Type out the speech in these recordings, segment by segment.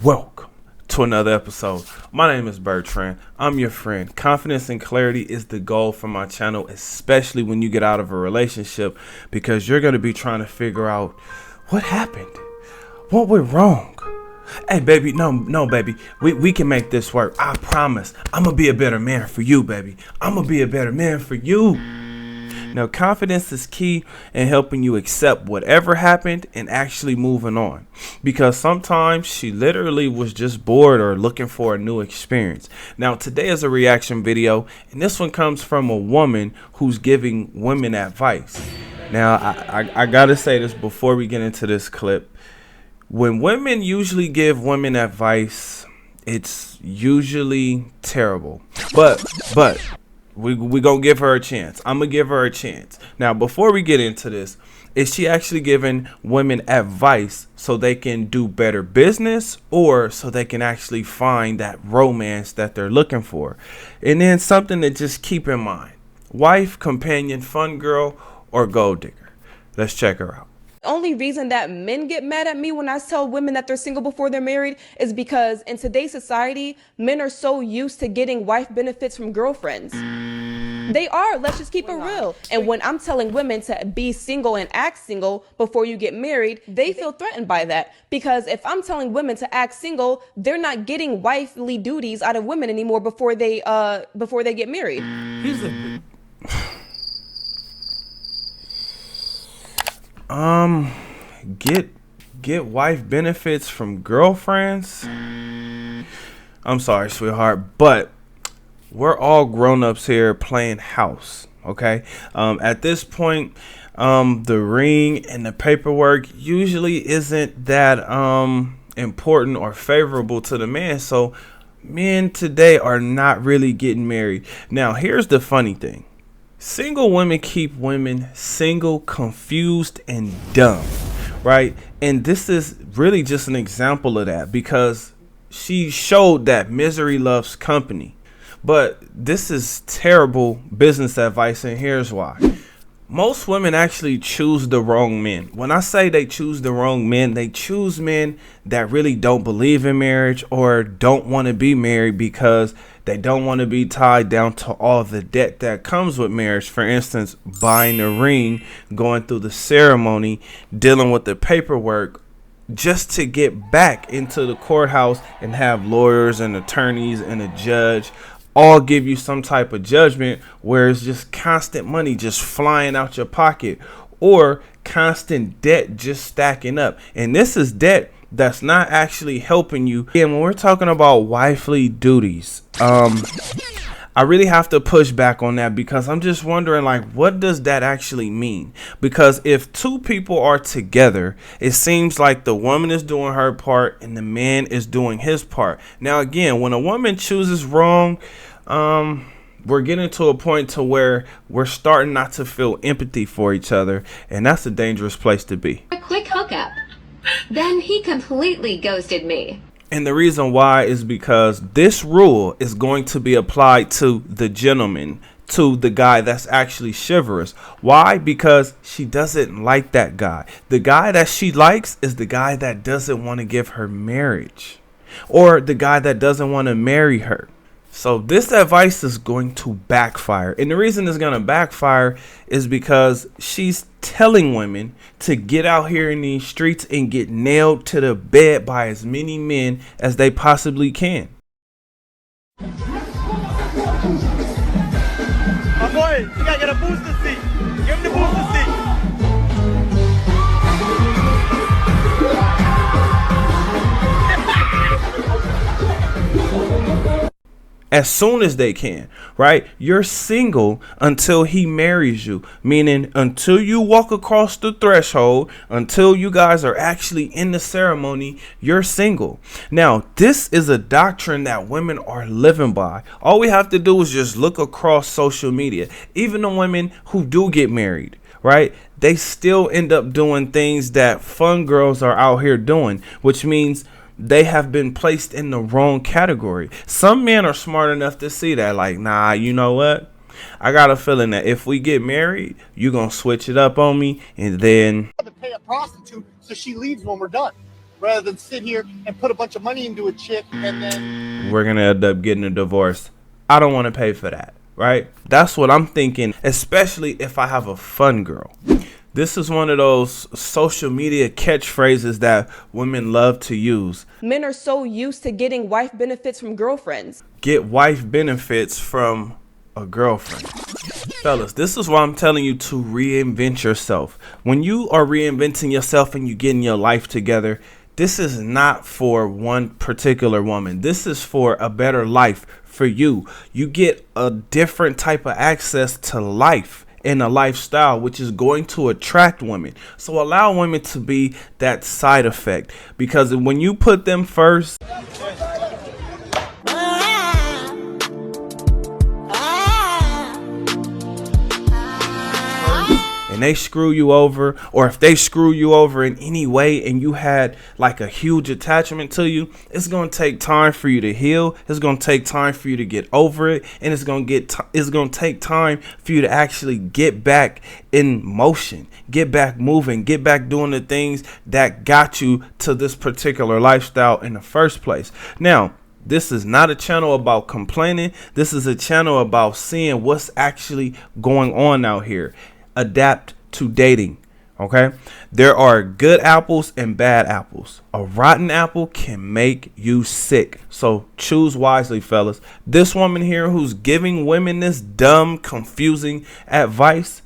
Welcome to another episode. My name is Bertrand. I'm your friend. Confidence and clarity is the goal for my channel, especially when you get out of a relationship, because you're going to be trying to figure out what happened, what went wrong. Hey, baby, no, baby, we can make this work. I promise. I'm going to be a better man for you, baby. I'm going to be a better man for you. Now, confidence is key in helping you accept whatever happened and actually moving on. Because sometimes she literally was just bored or looking for a new experience. Now, today is a reaction video, and this one comes from a woman who's giving women advice. Now, I gotta say this before we get into this clip. When women usually give women advice, it's usually terrible. But we gonna give her a chance. I'm gonna give her a chance. Now, before we get into this, is she actually giving women advice so they can do better business, or so they can actually find that romance that they're looking for? And then something to just keep in mind: wife, companion, fun girl, or gold digger? Let's check her out. Only reason that men get mad at me when I tell women that they're single before they're married is because in today's society, men are so used to getting wife benefits from girlfriends. They are. Let's just keep it real. And when I'm telling women to be single and act single before you get married, they feel threatened by that. Because if I'm telling women to act single, they're not getting wifely duties out of women anymore before they get married. Get wife benefits from girlfriends? I'm sorry, sweetheart, but we're all grown-ups here playing house, okay? At this point, the ring and the paperwork usually isn't that important or favorable to the man, so men today are not really getting married. Now, here's the funny thing. Single women keep women single, confused, and dumb, right? And this is really just an example of that, because she showed that misery loves company. But this is terrible business advice, and here's why. Most women actually choose the wrong men. When I say they choose the wrong men, they choose men that really don't believe in marriage or don't want to be married because they don't want to be tied down to all the debt that comes with marriage. For instance, buying a ring, going through the ceremony, dealing with the paperwork, just to get back into the courthouse and have lawyers and attorneys and a judge all give you some type of judgment where it's just constant money just flying out your pocket, or constant debt just stacking up. And this is debt that's not actually helping you. And when we're talking about wifely duties, I really have to push back on that, because I'm just wondering, like, what does that actually mean? Because if two people are together, it seems like the woman is doing her part and the man is doing his part. Now, again, when a woman chooses wrong, we're getting to a point to where we're starting not to feel empathy for each other, and that's a dangerous place to be. A quick hookup. Then he completely ghosted me. And the reason why is because this rule is going to be applied to the gentleman, to the guy that's actually chivalrous. Why? Because she doesn't like that guy. The guy that she likes is the guy that doesn't want to give her marriage, or the guy that doesn't want to marry her. So this advice is going to backfire. And the reason it's going to backfire is because she's telling women to get out here in these streets and get nailed to the bed by as many men as they possibly can. My boy, you gotta get a booster seat. Give him the booster seat. As soon as they can, right? You're single until he marries you, meaning until you walk across the threshold, until you guys are actually in the ceremony, you're single. Now, this is a doctrine that women are living by. All we have to do is just look across social media. Even the women who do get married, right? They still end up doing things that fun girls are out here doing, which means they have been placed in the wrong category. Some men are smart enough to see that, like, nah, you know what? I got a feeling that if we get married, you're going to switch it up on me, and then To pay a prostitute so she leaves when we're done. rather than sit here and put a bunch of money into a chick and then we're gonna end up getting a divorce. I don't want to pay for that, right? That's what I'm thinking, especially if I have a fun girl. This is one of those social media catchphrases that women love to use. Men are so used to getting wife benefits from girlfriends. Get wife benefits from a girlfriend. Fellas, this is why I'm telling you to reinvent yourself. When you are reinventing yourself and you getting your life together, this is not for one particular woman. This is for a better life for you. You get a different type of access to life and a lifestyle, which is going to attract women. So allow women to be that side effect, because when you put them first, and they screw you over, or if they screw you over in any way and you had like a huge attachment to you, it's going to take time for you to heal. It's going to take time for you to get over it, and it's going to take time for you to actually get back in motion, get back moving, get back doing the things that got you to this particular lifestyle in the first place. Now, this is not a channel about complaining. This is a channel about seeing what's actually going on out here. Adapt to dating. Okay, there are good apples and bad apples. A rotten apple can make you sick, so choose wisely, fellas. This woman here who's giving women this dumb, confusing advice,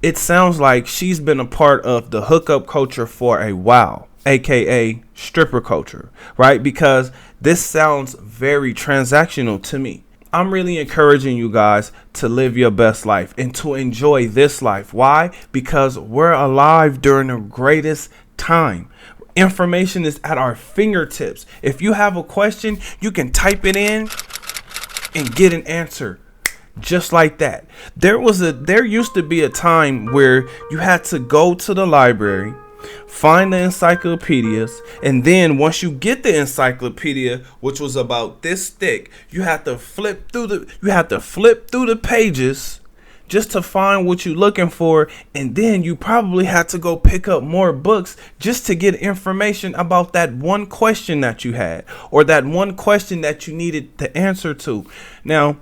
it sounds like she's been a part of the hookup culture for a while, aka stripper culture, right? Because this sounds very transactional to me. I'm really encouraging you guys to live your best life and to enjoy this life. Why? Because we're alive during the greatest time. Information is at our fingertips. If you have a question, you can type it in and get an answer just like that. There used to be a time where you had to go to the library, find the encyclopedias, and then once you get the encyclopedia, which was about this thick, you had to flip through the pages just to find what you're looking for, and then you probably had to go pick up more books just to get information about that one question that you had, or that one question that you needed the answer to. Now,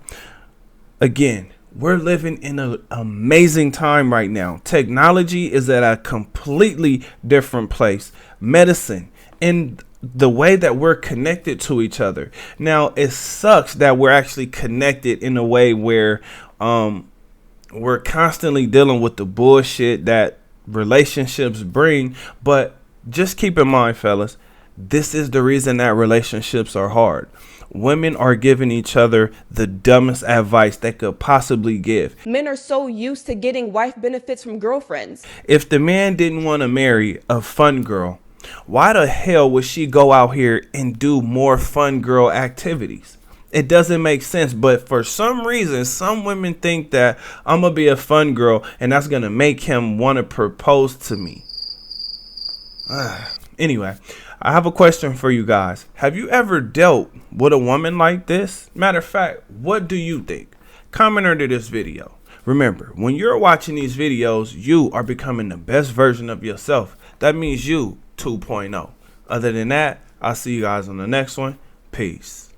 again, we're living in an amazing time right now. Technology is at a completely different place. Medicine and the way that we're connected to each other. Now, it sucks that we're actually connected in a way where we're constantly dealing with the bullshit that relationships bring. But just keep in mind, fellas, this is the reason that relationships are hard. Women are giving each other the dumbest advice they could possibly give. Men are so used to getting wife benefits from girlfriends. If the man didn't want to marry a fun girl, why the hell would she go out here and do more fun girl activities? It doesn't make sense. But for some reason, some women think that I'm going to be a fun girl and that's going to make him want to propose to me. Anyway, I have a question for you guys. Have you ever dealt with a woman like this? Matter of fact, what do you think? Comment under this video. Remember, when you're watching these videos, you are becoming the best version of yourself. That means you 2.0. Other than that, I'll see you guys on the next one. Peace.